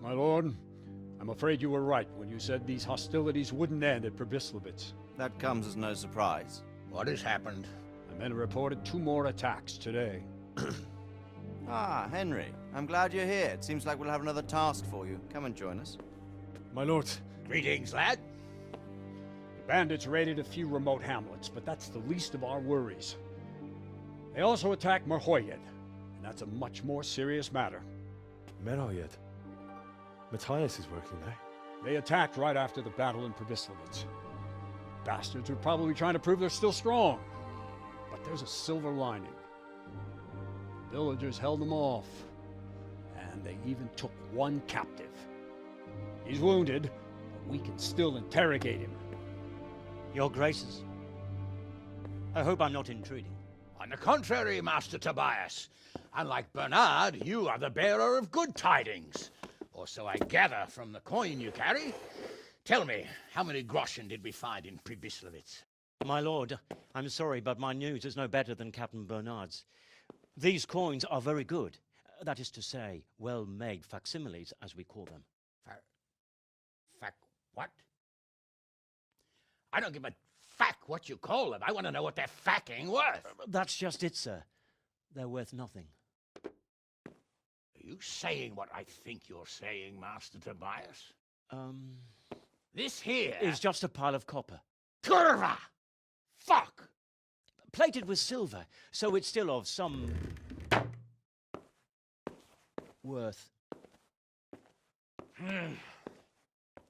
My lord, I'm afraid you were right when you said these hostilities wouldn't end at Pribyslavitz. That comes as no surprise. What has happened? The men reported 2 more attacks today. Ah, Henry. I'm glad you're here. It seems like we'll have another task for you. Come and join us. My lord. Greetings, lad. The bandits raided a few remote hamlets, but that's the least of our worries. They also attacked Merhojed, and that's a much more serious matter. Merhojed. Matthias is working there. They attacked right after the battle in Pribyslavitz. Bastards are probably trying to prove they're still strong. But there's a silver lining. The villagers held them off, and they even took 1 captive. He's wounded, but we can still interrogate him. Your Graces, I hope I'm not intruding. On the contrary, Master Tobias. Unlike Bernard, you are the bearer of good tidings. Or so I gather from the coin you carry. Tell me, how many groschen did we find in Pribyslavitz? My lord, I'm sorry, but my news is no better than Captain Bernard's. These coins are very good. That is to say, well-made facsimiles, as we call them. What? I don't give a fuck what you call them. I want to know what they're facking worth. That's just it, sir. They're worth nothing. Are you saying what I think you're saying, Master Tobias? This here is just a pile of copper. Kurva! Fuck! Plated with silver, so it's still of some worth.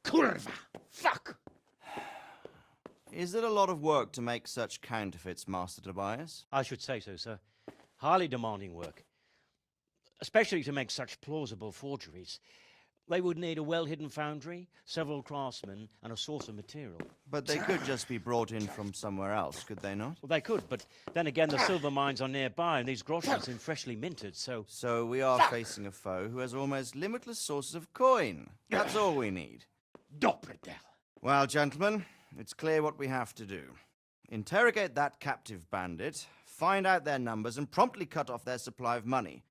Kurva! Fuck! Is it a lot of work to make such counterfeits, Master Tobias? I should say so, sir. Highly demanding work. Especially to make such plausible forgeries. They would need a well-hidden foundry, several craftsmen, and a source of material. But they could just be brought in from somewhere else, could they not? Well, they could, but then again, the silver mines are nearby, and these groschen seem freshly minted, so... So we are facing a foe who has almost limitless sources of coin. That's all we need. Doppeltel. Well, gentlemen, it's clear what we have to do. Interrogate that captive bandit, find out their numbers, and promptly cut off their supply of money.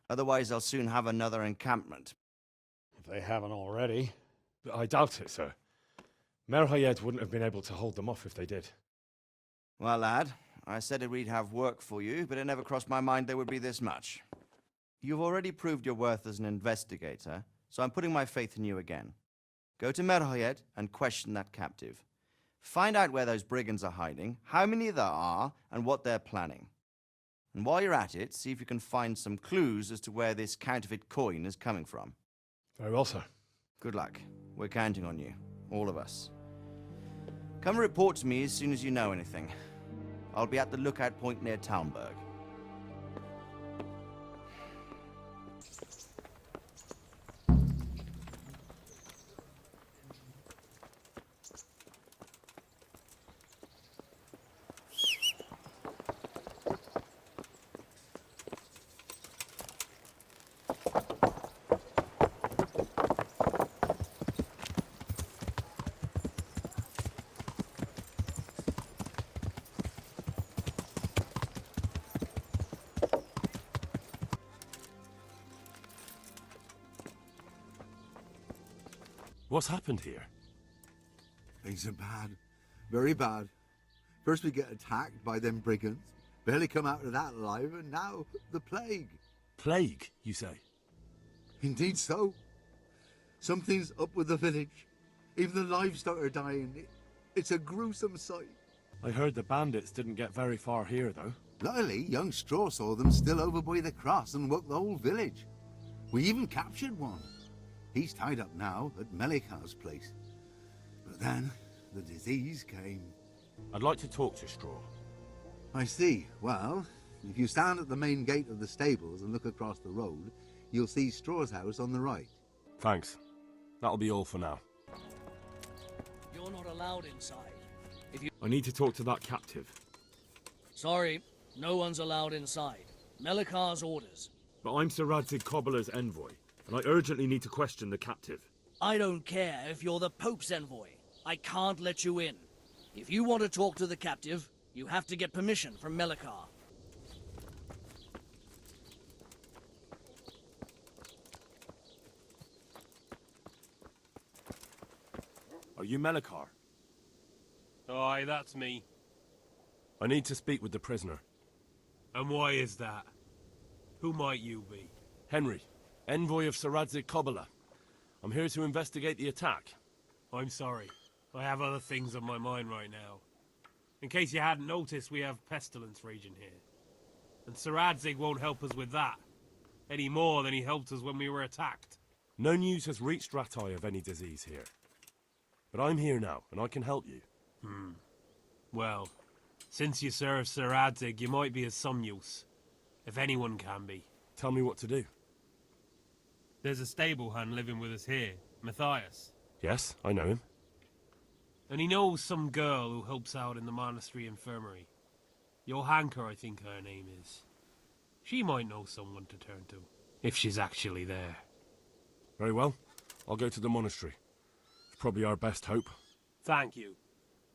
Otherwise, they'll soon have another encampment. If they haven't already. I doubt it, sir. Merhojed wouldn't have been able to hold them off if they did. Well, lad, I said we'd have work for you, but it never crossed my mind there would be this much. You've already proved your worth as an investigator, so I'm putting my faith in you again. Go to Merhojed and question that captive. Find out where those brigands are hiding, how many there are, and what they're planning. And while you're at it, see if you can find some clues as to where this counterfeit coin is coming from. Very well, sir. Good luck. We're counting on you. All of us. Come report to me as soon as you know anything. I'll be at the lookout point near Talmberg. What's happened here? Things are bad. Very bad. First we get attacked by them brigands. Barely come out of that alive, and now the plague. Plague, you say? Indeed so. Something's up with the village. Even the livestock are dying. It's a gruesome sight. I heard the bandits didn't get very far here, though. Luckily, young Straw saw them still over by the cross and woke the whole village. We even captured one. He's tied up now at Melika's place. But then, the disease came. I'd like to talk to Straw. I see. Well, if you stand at the main gate of the stables and look across the road, you'll see Straw's house on the right. Thanks. That'll be all for now. You're not allowed inside. I need to talk to that captive. Sorry, no one's allowed inside. Melika's orders. But I'm Sir Radzig Cobbler's envoy, and I urgently need to question the captive. I don't care if you're the Pope's envoy. I can't let you in. If you want to talk to the captive, you have to get permission from Melika. Are you Melikar? Aye, that's me. I need to speak with the prisoner. And why is that? Who might you be? Henry, envoy of Sir Radzig Kobyla. I'm here to investigate the attack. I'm sorry. I have other things on my mind right now. In case you hadn't noticed, we have pestilence raging here. And Sir Radzig won't help us with that. Any more than he helped us when we were attacked. No news has reached Ratai of any disease here. But I'm here now, and I can help you. Well, since you serve Sir Radzig, you might be of some use. If anyone can be. Tell me what to do. There's a stable hand living with us here, Matthias. Yes, I know him. And he knows some girl who helps out in the monastery infirmary. Johanka, I think her name is. She might know someone to turn to, if she's actually there. Very well. I'll go to the monastery. It's probably our best hope. Thank you.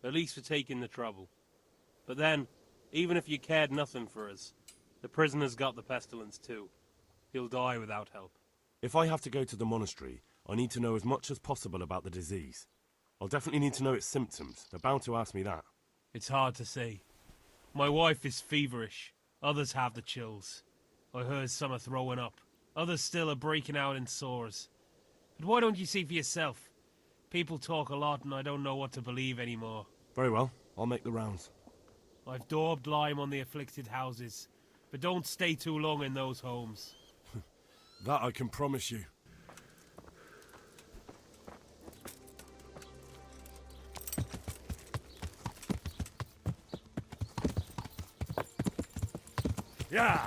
At least for taking the trouble. But then, even if you cared nothing for us, the prisoner's got the pestilence too. He'll die without help. If I have to go to the monastery, I need to know as much as possible about the disease. I'll definitely need to know its symptoms. They're bound to ask me that. It's hard to say. My wife is feverish. Others have the chills. I heard some are throwing up. Others still are breaking out in sores. But why don't you see for yourself? People talk a lot and I don't know what to believe anymore. Very well. I'll make the rounds. I've daubed lime on the afflicted houses. But don't stay too long in those homes. That I can promise you. Yeah!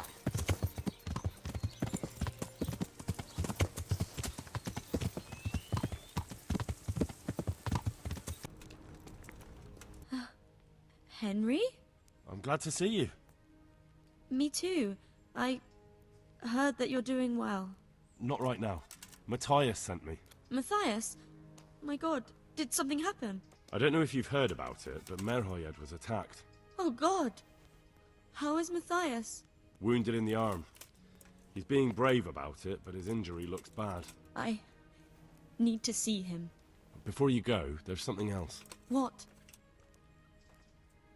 Henry? I'm glad to see you. Me too. I heard that you're doing well. Not right now. Matthias sent me. Matthias? My god, did something happen? I don't know if you've heard about it, but Merhojed was attacked. Oh god. How is Matthias? Wounded in the arm. He's being brave about it, but his injury looks bad. I need to see him. Before you go, there's something else. What?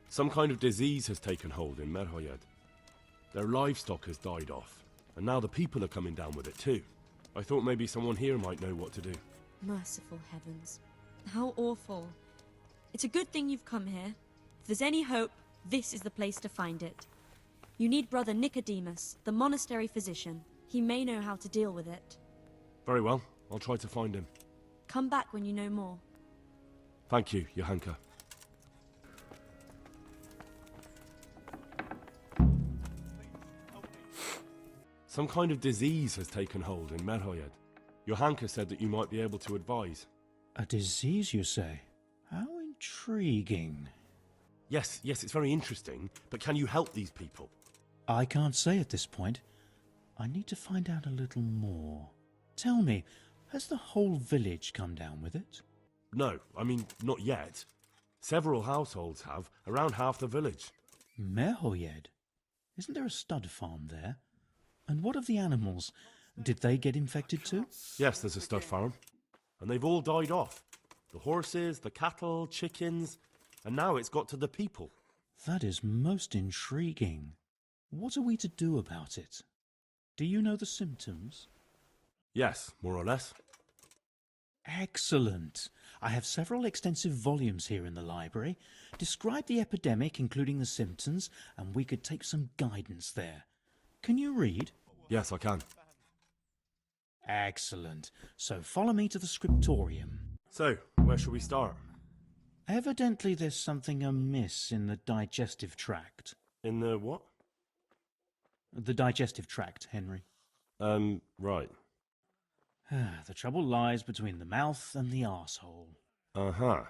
Some kind of disease has taken hold in Merhojed. Their livestock has died off, and now the people are coming down with it too. I thought maybe someone here might know what to do. Merciful heavens. How awful. It's a good thing you've come here. If there's any hope, this is the place to find it. You need Brother Nicodemus, the monastery physician. He may know how to deal with it. Very well, I'll try to find him. Come back when you know more. Thank you, Johanka. Some kind of disease has taken hold in Merhojed. Johanka said that you might be able to advise. A disease, you say? How intriguing. Yes, it's very interesting, but can you help these people? I can't say at this point. I need to find out a little more. Tell me, has the whole village come down with it? No, I mean, not yet. Several households have, around half the village. Merhojed? Isn't there a stud farm there? And what of the animals? Did they get infected too? Yes, there's a stud farm. And they've all died off. The horses, the cattle, chickens, and now it's got to the people. That is most intriguing. What are we to do about it? Do you know the symptoms? Yes, more or less. Excellent. I have several extensive volumes here in the library. Describe the epidemic, including the symptoms, and we could take some guidance there. Can you read? Yes, I can. Excellent. So follow me to the scriptorium. So, where shall we start? Evidently there's something amiss in the digestive tract. In the what? The digestive tract, Henry. Right. The trouble lies between the mouth and the arsehole. Uh-huh.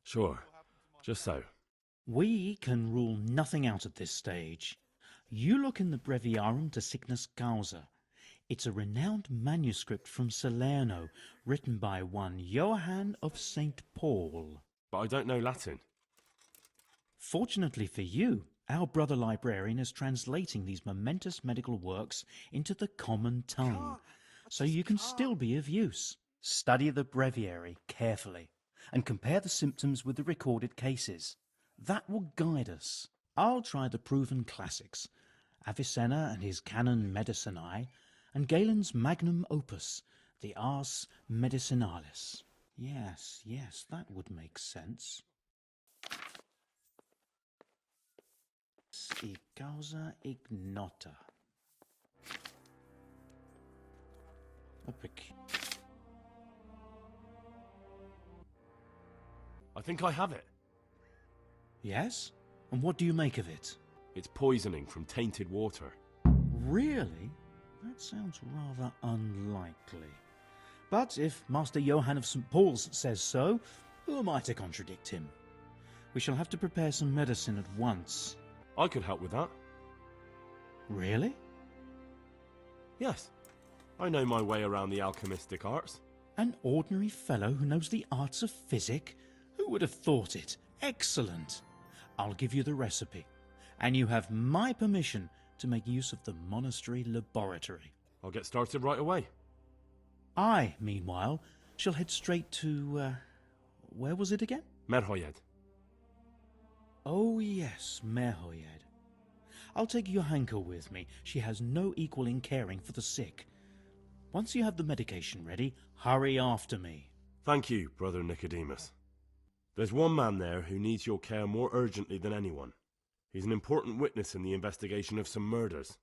Sure. Just so. We can rule nothing out at this stage. You look in the Breviarum de Sickness Causa. It's a renowned manuscript from Salerno, written by one Johann of St. Paul. But I don't know Latin. Fortunately for you, our brother librarian is translating these momentous medical works into the common tongue, so you can still be of use. Study the breviary carefully, and compare the symptoms with the recorded cases. That will guide us. I'll try the proven classics, Avicenna and his Canon Medicinae, and Galen's magnum opus, the Ars Medicinalis. Yes, that would make sense. E causa ignota. I think I have it. Yes? And what do you make of it? It's poisoning from tainted water. Really? That sounds rather unlikely. But if Master Johann of St. Paul's says so, who am I to contradict him? We shall have to prepare some medicine at once. I could help with that. Really? Yes. I know my way around the alchemistic arts. An ordinary fellow who knows the arts of physic? Who would have thought it? Excellent. I'll give you the recipe, and you have my permission to make use of the monastery laboratory. I'll get started right away. I, meanwhile, shall head straight to, where was it again? Merhojed. Oh yes, Merhojed. I'll take Johanka with me. She has no equal in caring for the sick. Once you have the medication ready, hurry after me. Thank you, Brother Nicodemus. There's one man there who needs your care more urgently than anyone. He's an important witness in the investigation of some murders.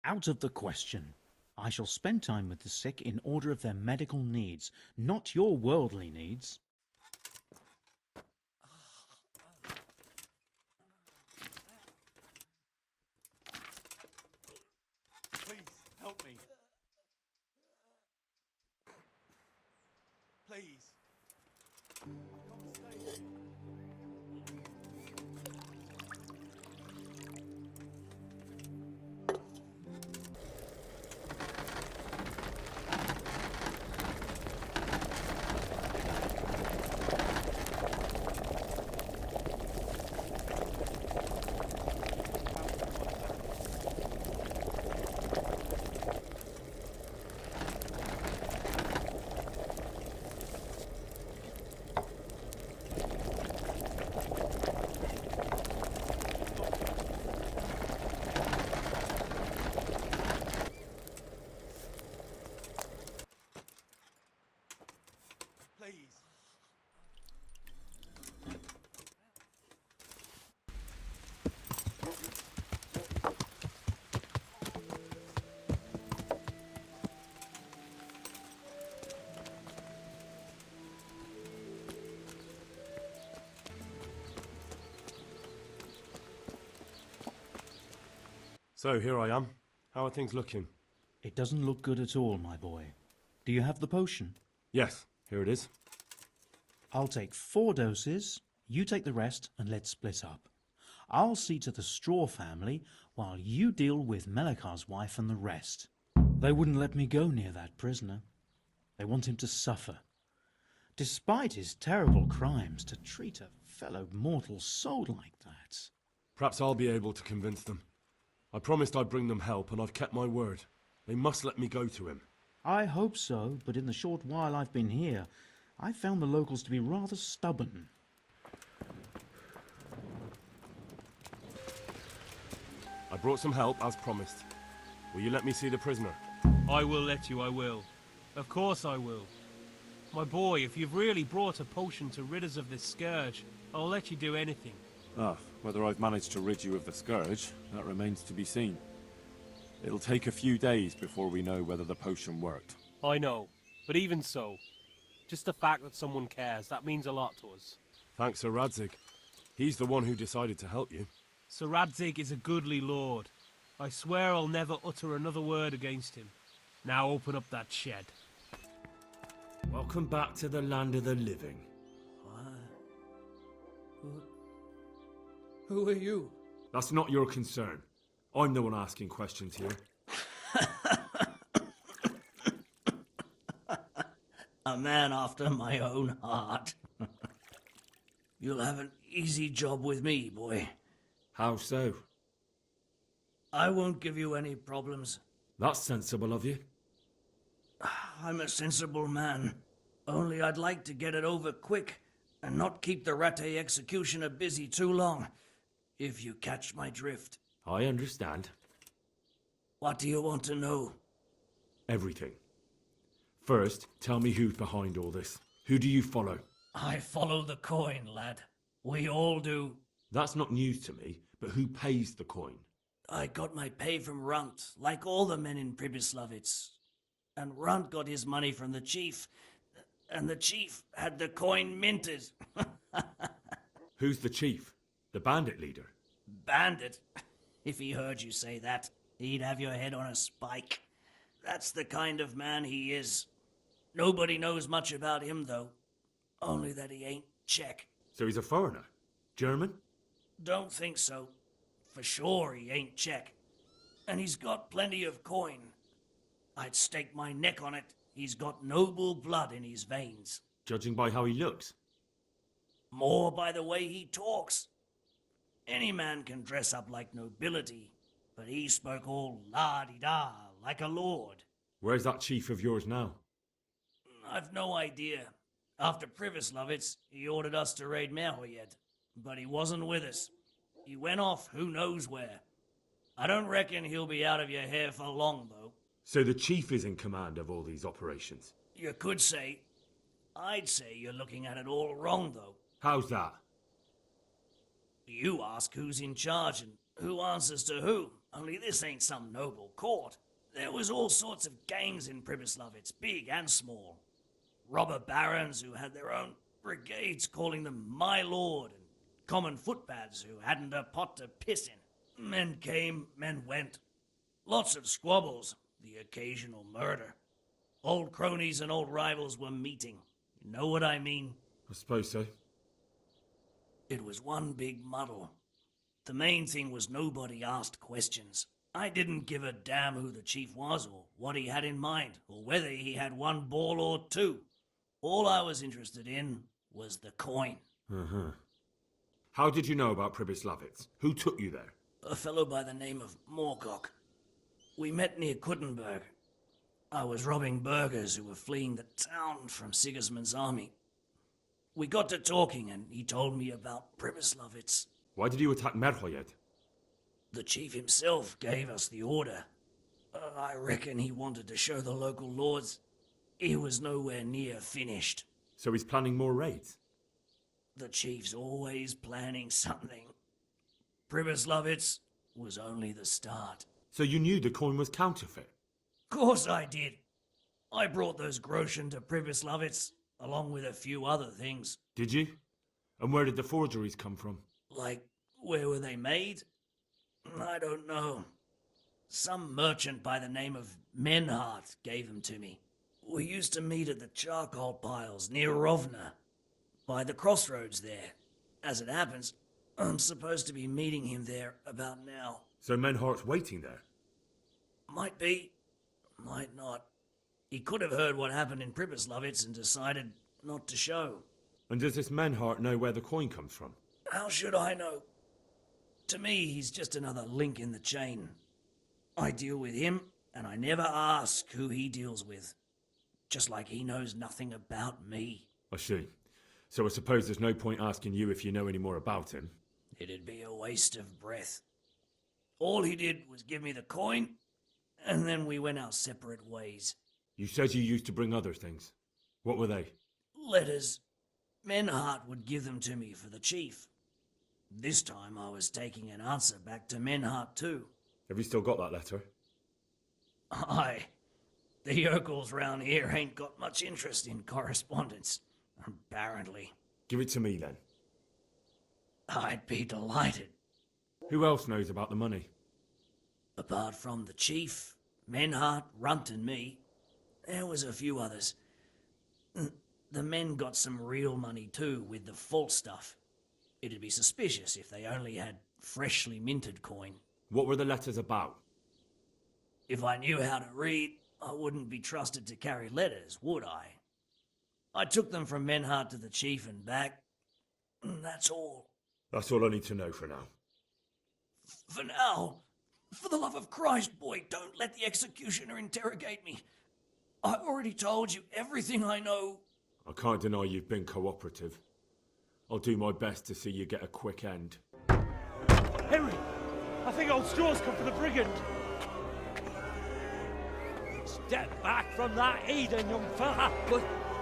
Out of the question. I shall spend time with the sick in order of their medical needs, not your worldly needs. Please, help me. Please. Please. So, here I am. How are things looking? It doesn't look good at all, my boy. Do you have the potion? Yes, here it is. I'll take 4 doses, you take the rest, and let's split up. I'll see to the Straw family, while you deal with Melikar's wife and the rest. They wouldn't let me go near that prisoner. They want him to suffer. Despite his terrible crimes, to treat a fellow mortal soul like that. Perhaps I'll be able to convince them. I promised I'd bring them help, and I've kept my word. They must let me go to him. I hope so, but in the short while I've been here, I've found the locals to be rather stubborn. I brought some help, as promised. Will you let me see the prisoner? I will let you, I will. Of course I will. My boy, if you've really brought a potion to rid us of this scourge, I'll let you do anything. Ah, whether I've managed to rid you of the scourge, that remains to be seen. It'll take a few days before we know whether the potion worked. I know, but even so, just the fact that someone cares, that means a lot to us. Thanks, Sir Radzig. He's the one who decided to help you. Sir Radzig is a goodly lord. I swear I'll never utter another word against him. Now open up that shed. Welcome back to the land of the living. Who are you? That's not your concern. I'm the one asking questions here. A man after my own heart. You'll have an easy job with me, boy. How so? I won't give you any problems. That's sensible of you. I'm a sensible man. Only I'd like to get it over quick and not keep the Ratte executioner busy too long, if you catch my drift. I understand. What do you want to know? Everything. First, tell me who's behind all this. Who do you follow? I follow the coin, lad. We all do. That's not news to me, but who pays the coin? I got my pay from Runt, like all the men in Pribyslavitz. And Runt got his money from the chief, and the chief had the coin minted. Who's the chief? The bandit leader? Bandit? If he heard you say that, he'd have your head on a spike. That's the kind of man he is. Nobody knows much about him, though. Only that he ain't Czech. So he's a foreigner? German? Don't think so. For sure he ain't Czech. And he's got plenty of coin. I'd stake my neck on it. He's got noble blood in his veins. Judging by how he looks? More by the way he talks. Any man can dress up like nobility, but he spoke all la-di-da, like a lord. Where's that chief of yours now? I've no idea. After Pribyslavitz, he ordered us to raid Merhojed, but he wasn't with us. He went off who knows where. I don't reckon he'll be out of your hair for long, though. So the chief is in command of all these operations? You could say. I'd say you're looking at it all wrong, though. How's that? You ask who's in charge and who answers to who. Only this ain't some noble court. There was all sorts of gangs in Pribyslavitz, big and small. Robber barons who had their own brigades calling them my lord, and common footpads who hadn't a pot to piss in. Men came, men went. Lots of squabbles, the occasional murder. Old cronies and old rivals were meeting. You know what I mean? I suppose so. It was one big muddle. The main thing was nobody asked questions. I didn't give a damn who the chief was or what he had in mind or whether he had one ball or two. All I was interested in was the coin. Uh-huh. How did you know about Pribyslavitz? Who took you there? A fellow by the name of Moorcock. We met near Kuttenberg. I was robbing burghers who were fleeing the town from Sigismund's army. We got to talking and he told me about Pribyslavitz. Why did you attack Merhojed? The chief himself gave us the order. I reckon he wanted to show the local lords he was nowhere near finished. So he's planning more raids? The chief's always planning something. Pribyslavitz was only the start. So you knew the coin was counterfeit? Course I did. I brought those groschen to Pribyslavitz, along with a few other things. Did you? And where did the forgeries come from? Like, where were they made? I don't know. Some merchant by the name of Menhart gave them to me. We used to meet at the charcoal piles near Rovna, by the crossroads there. As it happens, I'm supposed to be meeting him there about now. So Menhart's waiting there? Might be, might not. He could have heard what happened in Pribyslavitz and decided not to show. And does this Menhart know where the coin comes from? How should I know? To me, he's just another link in the chain. I deal with him, and I never ask who he deals with. Just like he knows nothing about me. I see. So I suppose there's no point asking you if you know any more about him. It'd be a waste of breath. All he did was give me the coin, and then we went our separate ways. You said you used to bring other things. What were they? Letters. Menhart would give them to me for the chief. This time I was taking an answer back to Menhart too. Have you still got that letter? Aye. The yokels round here ain't got much interest in correspondence, apparently. Give it to me then. I'd be delighted. Who else knows about the money? Apart from the chief, Menhart, Runt and me, there was a few others. The men got some real money too, with the false stuff. It'd be suspicious if they only had freshly minted coin. What were the letters about? If I knew how to read, I wouldn't be trusted to carry letters, would I? I took them from Menhart to the chief and back. That's all. That's all I need to know for now. For now, for the love of Christ, boy, don't let the executioner interrogate me. I already told you everything I know. I can't deny you've been cooperative. I'll do my best to see you get a quick end. Henry! I think old Straw's come for the brigand! Step back from that Eden, young fella!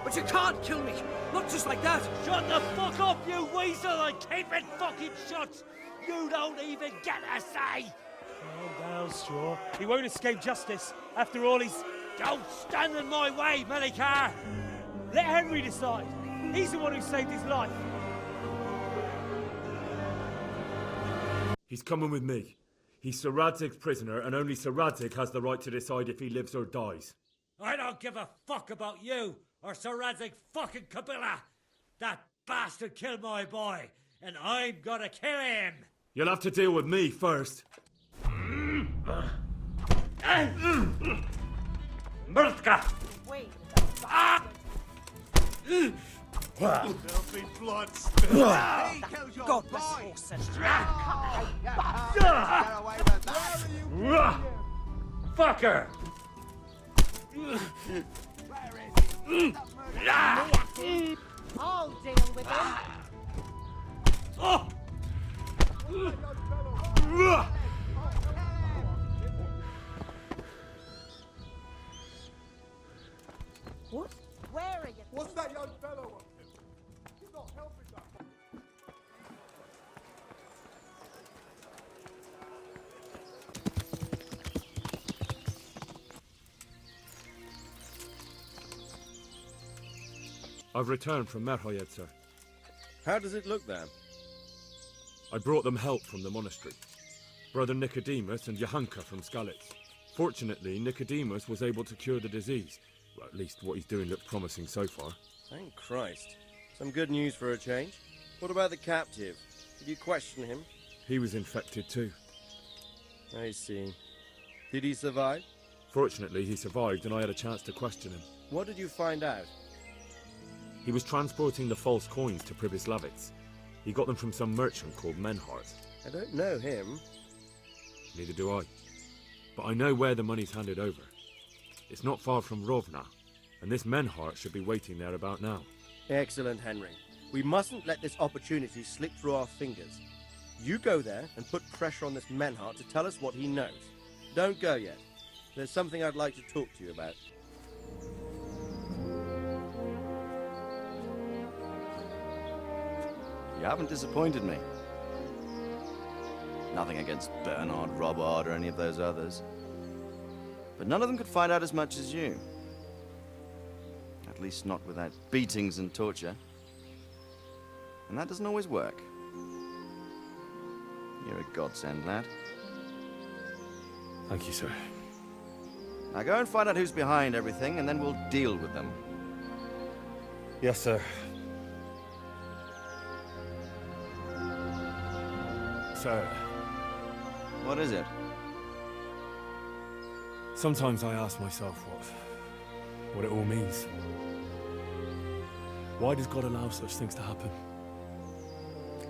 But you can't kill me! Not just like that! Shut the fuck up, you weasel, and keep it fucking shut! You don't even get a say! Calm down, Straw. He won't escape justice. After all, he's... Don't stand in my way, Melikar! Let Henry decide. He's the one who saved his life. He's coming with me. He's Sir Radzig's prisoner, and only Sir Radzig has the right to decide if he lives or dies. I don't give a fuck about you, or Sir Radzig fucking Kabila! That bastard killed my boy, and I'm gonna kill him! You'll have to deal with me first. Murtka! Wait. There'll be blood spilled. God bless horse sense. Fucker! I'll deal with him. Oh! What? Where are you? What's that young fellow up to? He's not helping that. I've returned from Merhojed, sir. How does it look there? I brought them help from the monastery. Brother Nicodemus and Johanka from Skalitz. Fortunately, Nicodemus was able to cure the disease. Well, at least what he's doing looks promising so far. Thank Christ. Some good news for a change. What about the captive? Did you question him? He was infected too. I see. Did he survive? Fortunately, he survived and I had a chance to question him. What did you find out? He was transporting the false coins to Pribyslavitz. He got them from some merchant called Menhart. I don't know him. Neither do I. But I know where the money's handed over. It's not far from Rovna, and this Menhart should be waiting there about now. Excellent, Henry. We mustn't let this opportunity slip through our fingers. You go there and put pressure on this Menhart to tell us what he knows. Don't go yet. There's something I'd like to talk to you about. You haven't disappointed me. Nothing against Bernard, Robert, or any of those others. But none of them could find out as much as you. At least not without beatings and torture. And that doesn't always work. You're a godsend, lad. Thank you, sir. Now go and find out who's behind everything, and then we'll deal with them. Yes, sir. Sir. What is it? Sometimes I ask myself what it all means. Why does God allow such things to happen?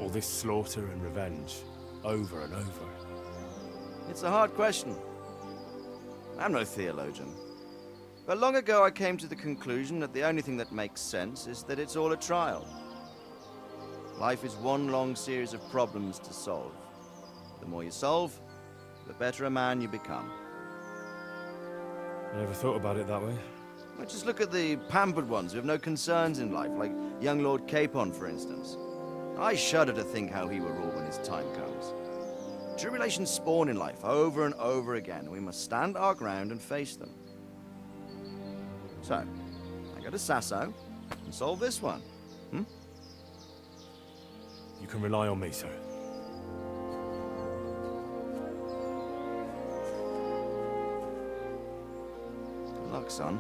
All this slaughter and revenge, over and over. It's a hard question. I'm no theologian. But long ago I came to the conclusion that the only thing that makes sense is that it's all a trial. Life is one long series of problems to solve. The more you solve, the better a man you become. I never thought about it that way. Well, just look at the pampered ones who have no concerns in life, like young Lord Capon, for instance. I shudder to think how he will rule when his time comes. Tribulations spawn in life over and over again, and we must stand our ground and face them. So, I go to Sasso and solve this one. You can rely on me, sir. Good luck, son.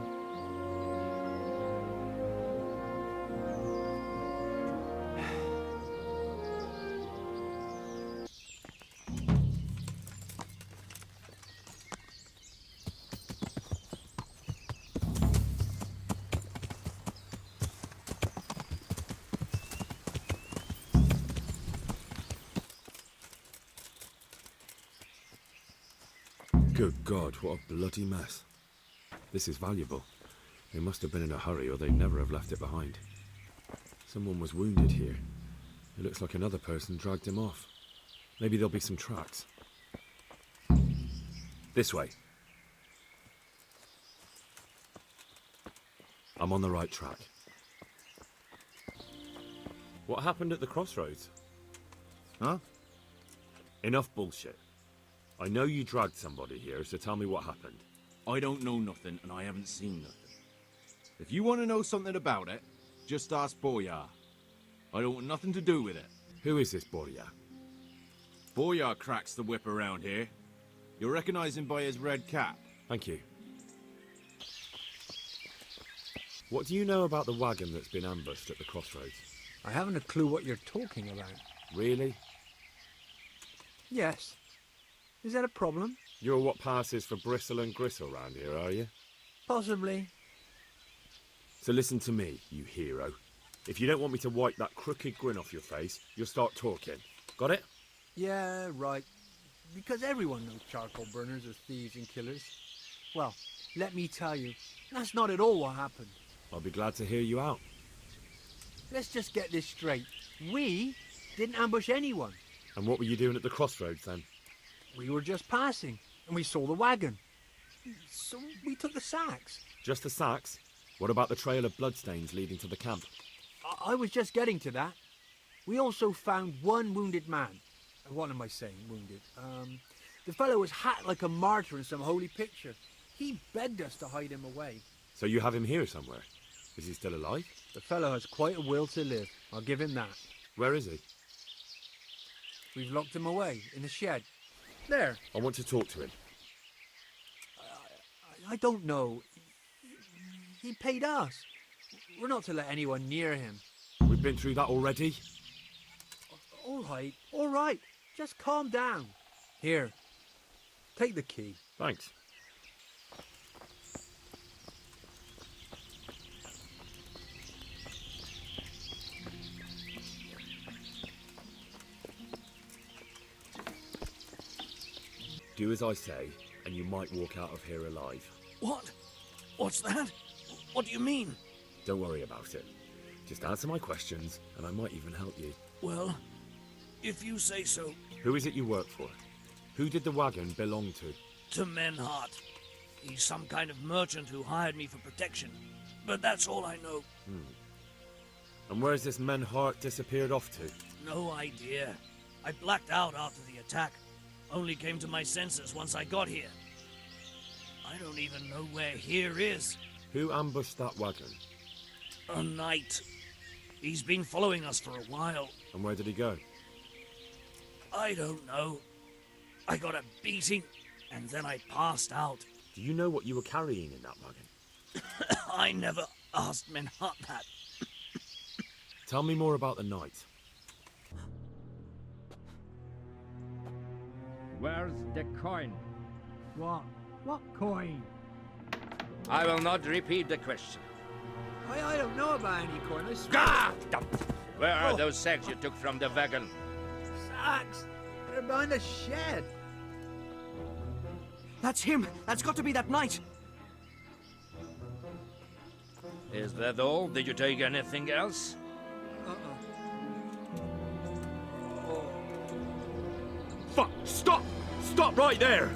Good God, what a bloody mess. This is valuable. They must have been in a hurry or they'd never have left it behind. Someone was wounded here. It looks like another person dragged him off. Maybe there'll be some tracks. This way. I'm on the right track. What happened at the crossroads? Huh? Enough bullshit. I know you dragged somebody here, so tell me what happened. I don't know nothing, and I haven't seen nothing. If you want to know something about it, just ask Boyar. I don't want nothing to do with it. Who is this Boyar? Boyar cracks the whip around here. You'll recognize him by his red cap. Thank you. What do you know about the wagon that's been ambushed at the crossroads? I haven't a clue what you're talking about. Really? Yes. Is that a problem? You're what passes for bristle and gristle round here, are you? Possibly. So listen to me, you hero. If you don't want me to wipe that crooked grin off your face, you'll start talking. Got it? Yeah, right. Because everyone knows charcoal burners are thieves and killers. Well, let me tell you, that's not at all what happened. I'll be glad to hear you out. Let's just get this straight. We didn't ambush anyone. And what were you doing at the crossroads then? We were just passing, and we saw the wagon. So we took the sacks. Just the sacks? What about the trail of bloodstains leading to the camp? I was just getting to that. We also found one wounded man. What am I saying, wounded? The fellow was hacked like a martyr in some holy picture. He begged us to hide him away. So you have him here somewhere? Is he still alive? The fellow has quite a will to live. I'll give him that. Where is he? We've locked him away in the shed. There. I want to talk to him. I don't know. He paid us. We're not to let anyone near him. We've been through that already. All right. Just calm down. Here, take the key. Thanks. Do as I say, and you might walk out of here alive. What? What's that? What do you mean? Don't worry about it. Just answer my questions, and I might even help you. Well, if you say so. Who is it you work for? Who did the wagon belong to? To Menhart. He's some kind of merchant who hired me for protection. But that's all I know. And where's this Menhart disappeared off to? No idea. I blacked out after the attack. Only came to my senses once I got here. I don't even know where here is. Who ambushed that wagon? A knight. He's been following us for a while. And where did he go? I don't know. I got a beating, and then I passed out. Do you know what you were carrying in that wagon? I never asked Menhart that. Tell me more about the knight. Where's the coin? What? What coin? I will not repeat the question. I don't know about any coin. I swear. Ah! Where are those sacks you took from the wagon? Sacks? They're behind the shed. That's him. That's got to be that knight. Is that all? Did you take anything else? Fuck! Stop! Stop right there!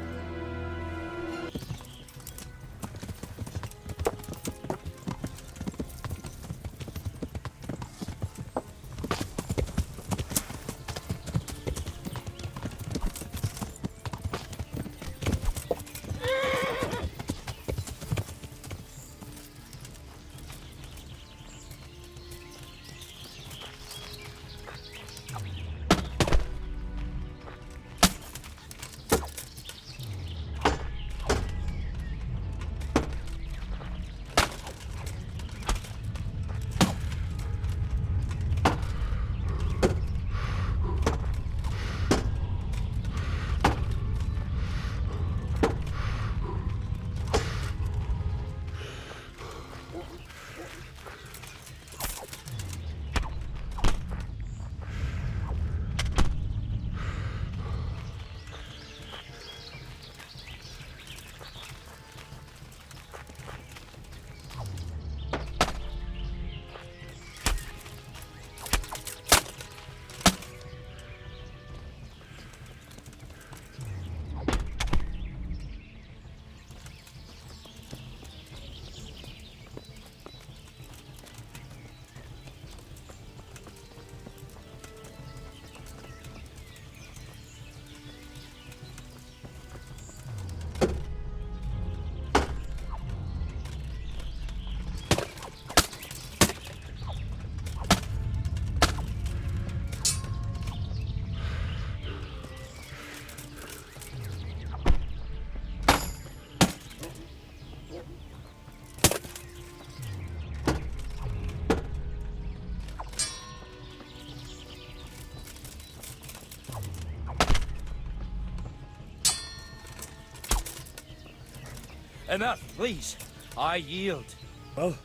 Enough, please. I yield. Well?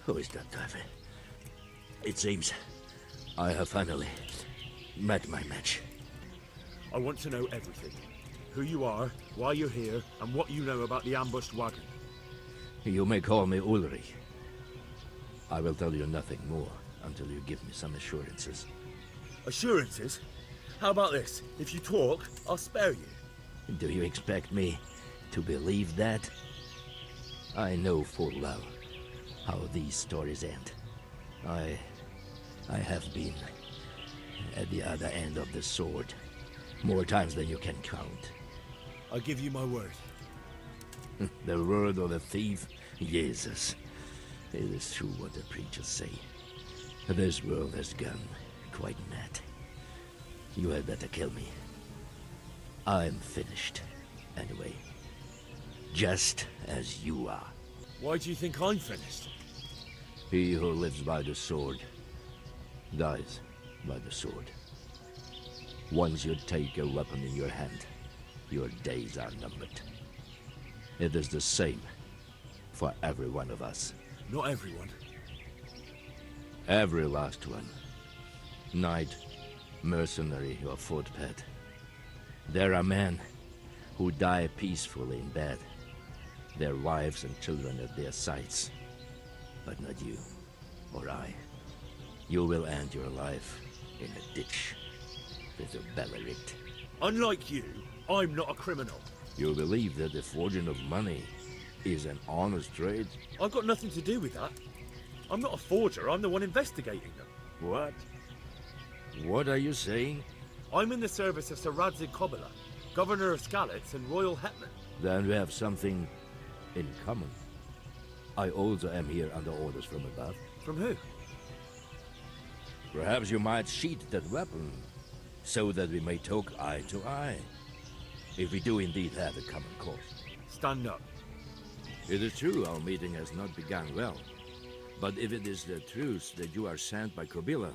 Who is that diver? It seems I have finally met my match. I want to know everything. Who you are, why you're here, and what you know about the ambushed wagon. You may call me Ulrich. I will tell you nothing more until you give me some assurances. Assurances? How about this? If you talk, I'll spare you. Do you expect me to believe that? I know full well how these stories end. I have been at the other end of the sword more times than you can count. I give you my word. The word of a thief? Jesus. It is true what the preachers say. This world has gone quite mad. You had better kill me. I'm finished, anyway. Just as you are. Why do you think I'm finished? He who lives by the sword dies by the sword. Once you take a weapon in your hand, your days are numbered. It is the same for every one of us. Not everyone. Every last one. Knight, mercenary, or footpad. There are men who die peacefully in bed, their wives and children at their sides. But not you, or I. You will end your life in a ditch with your belly ripped. Unlike you, I'm not a criminal. You believe that the forging of money is an honest trade? I've got nothing to do with that. I'm not a forger, I'm the one investigating them. What? What are you saying? I'm in the service of Sir Radzig Kobyla, Governor of Skalitz and Royal Hetman. Then we have something in common. I also am here under orders from above. From who? Perhaps you might sheath that weapon, so that we may talk eye to eye. If we do indeed have a common cause. Stand up. It is true our meeting has not begun well. But if it is the truth that you are sent by Kobyla,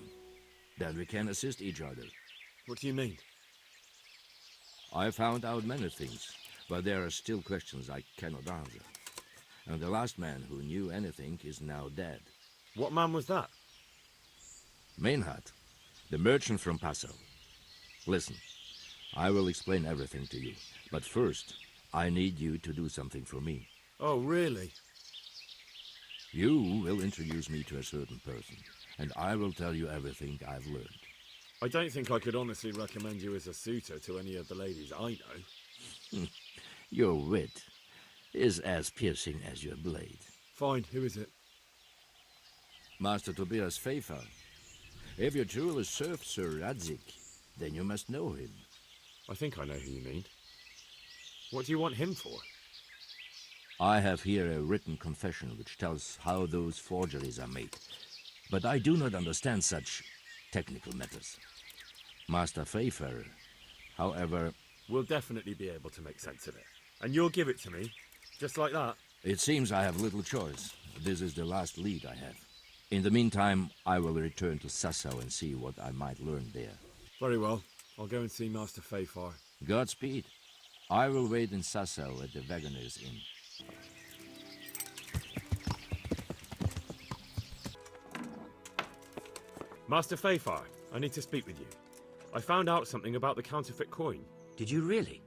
then we can assist each other. What do you mean? I found out many things, but there are still questions I cannot answer. And the last man who knew anything is now dead. What man was that? Merhojed, the merchant from Passau. Listen, I will explain everything to you, but first, I need you to do something for me. Oh, really? You will introduce me to a certain person, and I will tell you everything I've learned. I don't think I could honestly recommend you as a suitor to any of the ladies I know. Your wit is as piercing as your blade. Fine, who is it? Master Tobias Pfeiffer. If you truly serve Sir Radzig, then you must know him. I think I know who you mean. What do you want him for? I have here a written confession which tells how those forgeries are made. But I do not understand such technical matters. Master Pfeiffer, however... We'll definitely be able to make sense of it. And you'll give it to me, just like that? It seems I have little choice. This is the last lead I have. In the meantime, I will return to Sassau and see what I might learn there. Very well. I'll go and see Master Pfeiffer. Godspeed. I will wait in Sassau at the Wagoner's Inn. Master Pfeiffer, I need to speak with you. I found out something about the counterfeit coin. Did you really?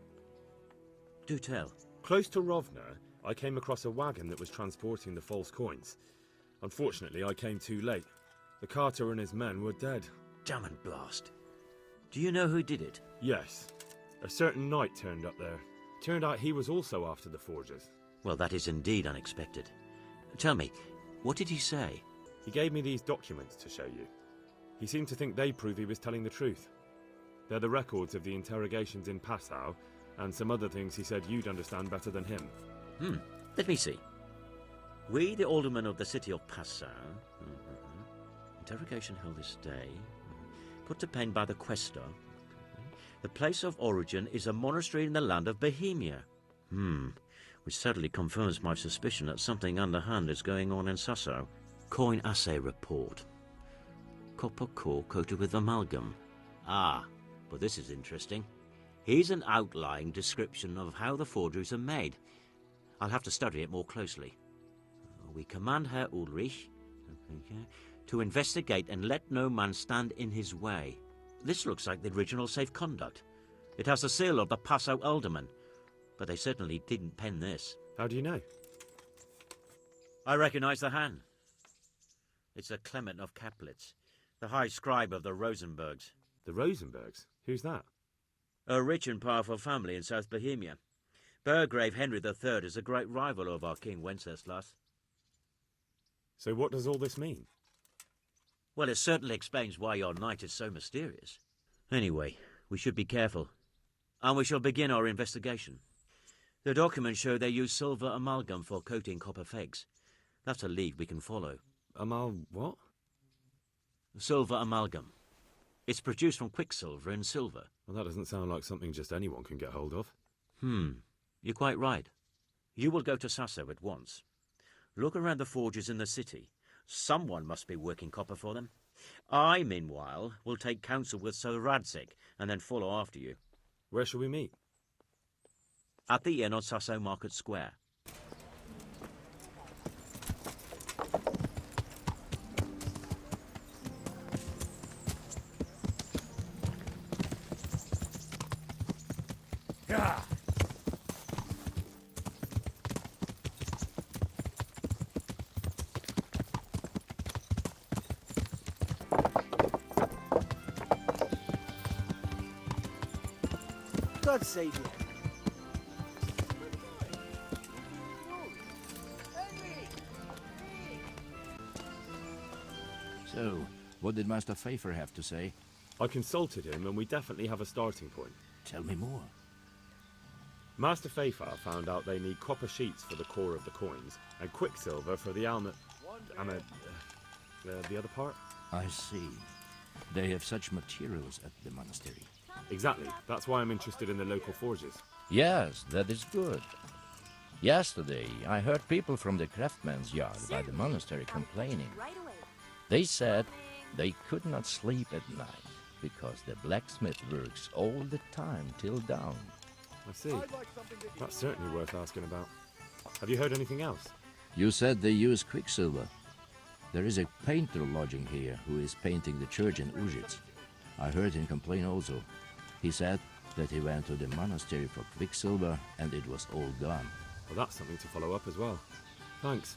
Do tell. Close to Rovna, I came across a wagon that was transporting the false coins. Unfortunately, I came too late. The carter and his men were dead. Damn and blast. Do you know who did it? Yes. A certain knight turned up there. Turned out he was also after the forgers. Well, that is indeed unexpected. Tell me, what did he say? He gave me these documents to show you. He seemed to think they prove he was telling the truth. They're the records of the interrogations in Passau, and some other things he said you'd understand better than him. Let me see. We, the aldermen of the city of Passau... Interrogation held this day. Put to pen by the questor. The place of origin is a monastery in the land of Bohemia. Which certainly confirms my suspicion that something underhand is going on in Sassau. Coin assay report. Copper core coated with amalgam. Ah, but this is interesting. Here's an outline description of how the forgeries are made. I'll have to study it more closely. We command Herr Ulrich to investigate and let no man stand in his way. This looks like the original safe conduct. It has the seal of the Passau alderman, but they certainly didn't pen this. How do you know? I recognize the hand. It's a Clement of Kaplitz, the high scribe of the Rosenbergs. The Rosenbergs? Who's that? A rich and powerful family in South Bohemia. Burgrave Henry III is a great rival of our King Wenceslas. So what does all this mean? Well, it certainly explains why your knight is so mysterious. Anyway, we should be careful. And we shall begin our investigation. The documents show they use silver amalgam for coating copper fakes. That's a lead we can follow. What? Silver amalgam. It's produced from quicksilver and silver. Well, that doesn't sound like something just anyone can get hold of. You're quite right. You will go to Sasso at once. Look around the forges in the city. Someone must be working copper for them. I, meanwhile, will take counsel with Sir Radzik and then follow after you. Where shall we meet? At the inn on Sasso Market Square. Yeah. God save you. So, what did Master Pfeiffer have to say? I consulted him and we definitely have a starting point. Tell me more. Master Pfeiffer found out they need copper sheets for the core of the coins and quicksilver for the the other part? I see. They have such materials at the monastery. Exactly. That's why I'm interested in the local forges. Yes, that is good. Yesterday, I heard people from the craftsman's yard by the monastery complaining. They said they could not sleep at night because the blacksmith works all the time till dawn. I see. That's certainly worth asking about. Have you heard anything else? You said they use quicksilver. There is a painter lodging here who is painting the church in Ujitz. I heard him complain also. He said that he went to the monastery for quicksilver and it was all gone. Well, that's something to follow up as well. Thanks.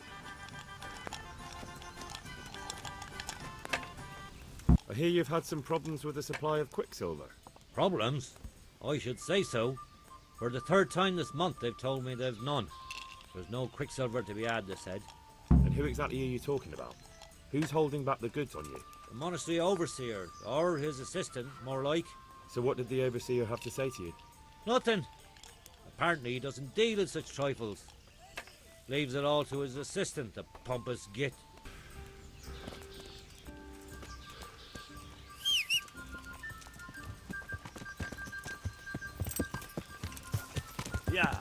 I hear you've had some problems with the supply of quicksilver. Problems? I should say so. For the third time this month they've told me they've none. There's no quicksilver to be had, they said. And who exactly are you talking about? Who's holding back the goods on you? The monastery overseer, or his assistant, more like. So what did the overseer have to say to you? Nothing. Apparently he doesn't deal in such trifles. Leaves it all to his assistant, the pompous git. Yeah.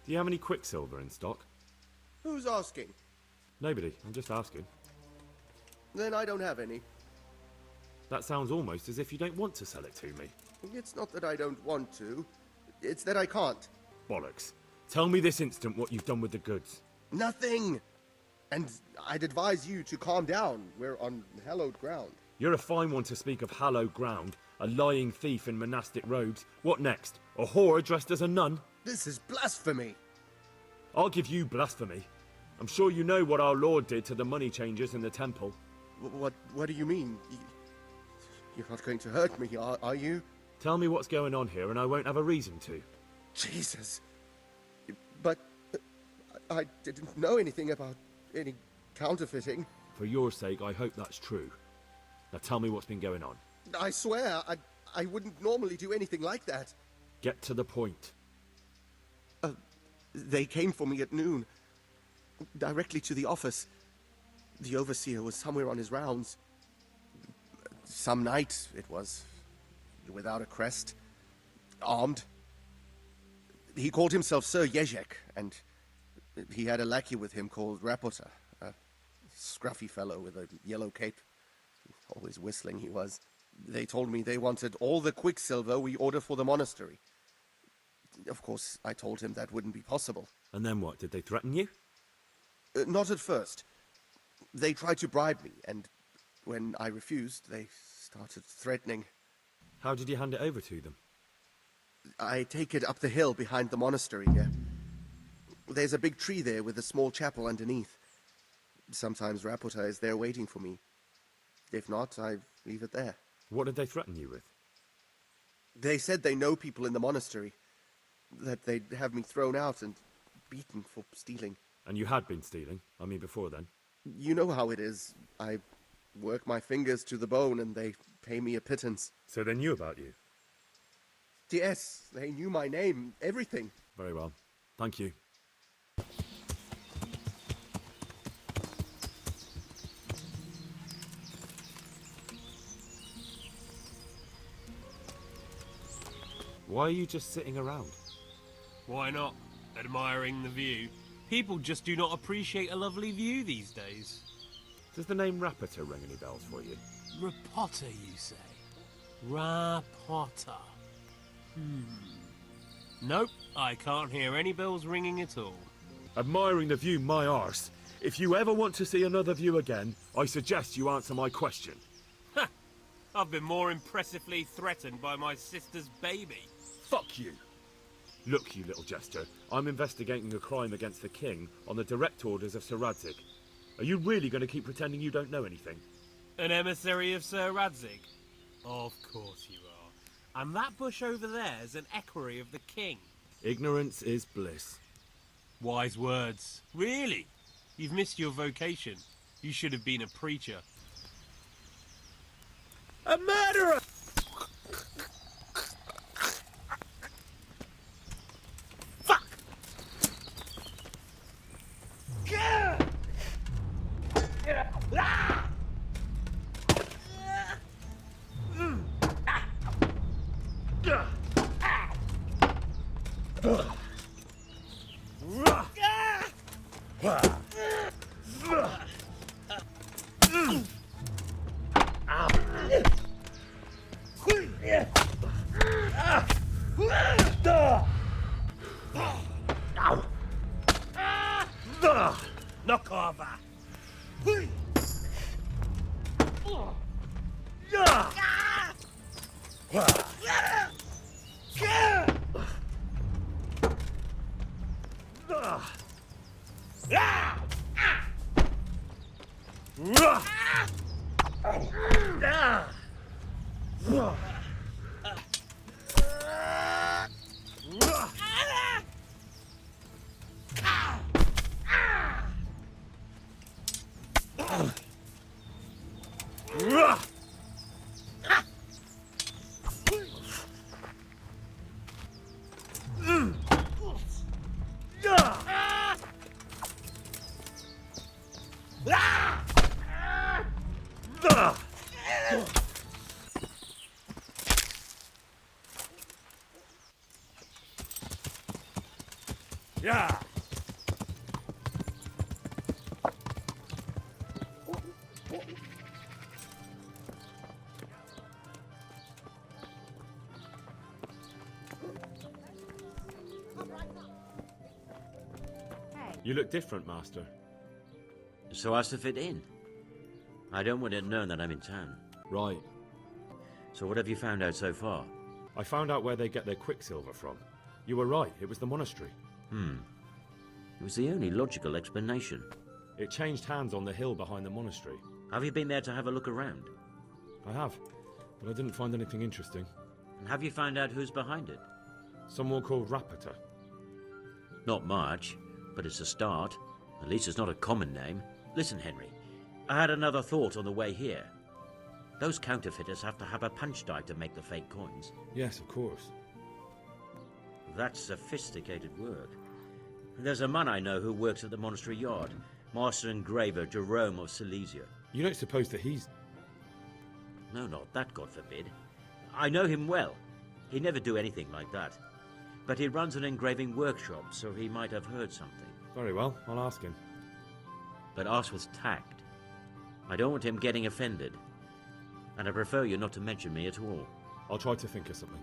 Do you have any quicksilver in stock? Who's asking? Nobody. I'm just asking. Then I don't have any. That sounds almost as if you don't want to sell it to me. It's not that I don't want to. It's that I can't. Bollocks. Tell me this instant what you've done with the goods. Nothing! And I'd advise you to calm down. We're on hallowed ground. You're a fine one to speak of hallowed ground. A lying thief in monastic robes. What next? A whore dressed as a nun? This is blasphemy. I'll give you blasphemy. I'm sure you know what our Lord did to the money changers in the temple. What do you mean? You're not going to hurt me, are you? Tell me what's going on here and I won't have a reason to. Jesus. But I didn't know anything about any counterfeiting. For your sake, I hope that's true. Now tell me what's been going on. I swear, I wouldn't normally do anything like that. Get to the point. They came for me at noon. Directly to the office. The overseer was somewhere on his rounds. Some night, it was. Without a crest. Armed. He called himself Sir Jezek, and He had a lackey with him called Rapota, a scruffy fellow with a yellow cape. Always whistling he was. They told me they wanted all the quicksilver we order for the monastery. Of course, I told him that wouldn't be possible. And then what? Did they threaten you? Not at first. They tried to bribe me, and when I refused, they started threatening. How did you hand it over to them? I take it up the hill behind the monastery here. There's a big tree there with a small chapel underneath. Sometimes Rapota is there waiting for me. If not, I leave it there. What did they threaten you with? They said they know people in the monastery. That they'd have me thrown out and beaten for stealing. And you had been stealing? I mean, before then? You know how it is. I work my fingers to the bone and they pay me a pittance. So they knew about you? Yes, they knew my name, everything. Very well. Thank you. Why are you just sitting around? Why not? Admiring the view. People just do not appreciate a lovely view these days. Does the name Rapota ring any bells for you? Rapota, you say? Rapota. Nope, I can't hear any bells ringing at all. Admiring the view, my arse. If you ever want to see another view again, I suggest you answer my question. Ha! I've been more impressively threatened by my sister's baby. Fuck you! Look, you little jester, I'm investigating a crime against the king on the direct orders of Sir Radzig. Are you really going to keep pretending you don't know anything? An emissary of Sir Radzig? Of course you are. And that bush over there is an equerry of the king. Ignorance is bliss. Wise words. Really? You've missed your vocation. You should have been a preacher. A murderer! Knock over. Yeah. You look different, Master. So as to fit in. I don't want it known that I'm in town. Right. So what have you found out so far? I found out where they get their quicksilver from. You were right, it was the monastery. It was the only logical explanation. It changed hands on the hill behind the monastery. Have you been there to have a look around? I have, but I didn't find anything interesting. And have you found out who's behind it? Someone called Rapota. Not much, but it's a start. At least it's not a common name. Listen, Henry, I had another thought on the way here. Those counterfeiters have to have a punch die to make the fake coins. Yes, of course. That's sophisticated work. There's a man I know who works at the monastery yard, Master Engraver Jerome of Silesia. You don't suppose that he's... No, not that, God forbid. I know him well. He'd never do anything like that. But he runs an engraving workshop, so he might have heard something. Very well, I'll ask him. But ask with tact. I don't want him getting offended. And I prefer you not to mention me at all. I'll try to think of something.